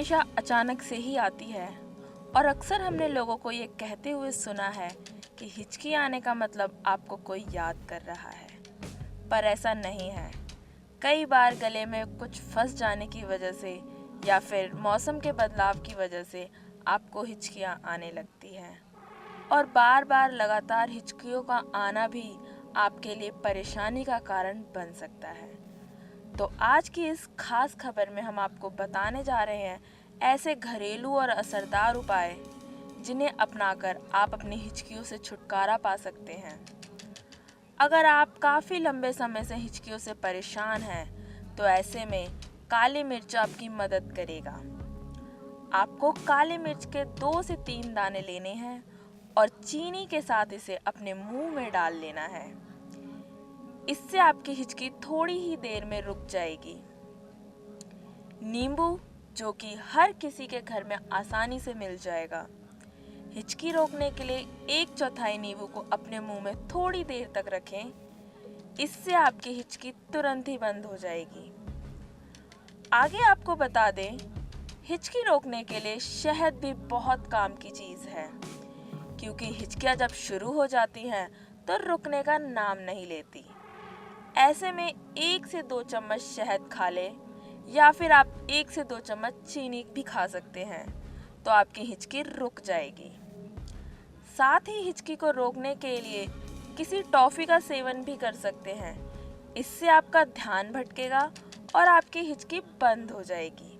हमेशा अचानक से ही आती है और अक्सर हमने लोगों को ये कहते हुए सुना है कि हिचकी आने का मतलब आपको कोई याद कर रहा है, पर ऐसा नहीं है। कई बार गले में कुछ फंस जाने की वजह से या फिर मौसम के बदलाव की वजह से आपको हिचकियाँ आने लगती हैं और बार बार लगातार हिचकियों का आना भी आपके लिए परेशानी का कारण बन सकता है। तो आज की इस खास खबर में हम आपको बताने जा रहे हैं ऐसे घरेलू और असरदार उपाय जिन्हें अपनाकर आप अपनी हिचकियों से छुटकारा पा सकते हैं। अगर आप काफ़ी लंबे समय से हिचकियों से परेशान हैं तो ऐसे में काली मिर्च आपकी मदद करेगा। आपको काली मिर्च के 2 से 3 दाने लेने हैं और चीनी के साथ इसे अपने मुंह में डाल लेना है। इससे आपकी हिचकी थोड़ी ही देर में रुक जाएगी। नींबू, जो कि हर किसी के घर में आसानी से मिल जाएगा। हिचकी रोकने के लिए 1/4 नींबू को अपने मुंह में थोड़ी देर तक रखें। इससे आपकी हिचकी तुरंत ही बंद हो जाएगी। आगे आपको बता दें, हिचकी रोकने के लिए शहद भी बहुत काम की चीज़ है, क्योंकि हिचकियाँ जब शुरू हो जाती हैं तो रुकने का नाम नहीं लेती। ऐसे में 1 से 2 चम्मच शहद खा लें या फिर आप 1 से 2 चम्मच चीनी भी खा सकते हैं, तो आपकी हिचकी रुक जाएगी। साथ ही हिचकी को रोकने के लिए किसी टॉफ़ी का सेवन भी कर सकते हैं। इससे आपका ध्यान भटकेगा और आपकी हिचकी बंद हो जाएगी।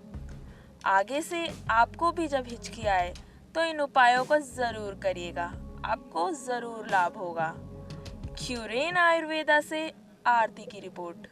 आगे से आपको भी जब हिचकी आए तो इन उपायों को ज़रूर करिएगा, आपको ज़रूर लाभ होगा। क्यूरेन आयुर्वेदा से आरती की रिपोर्ट।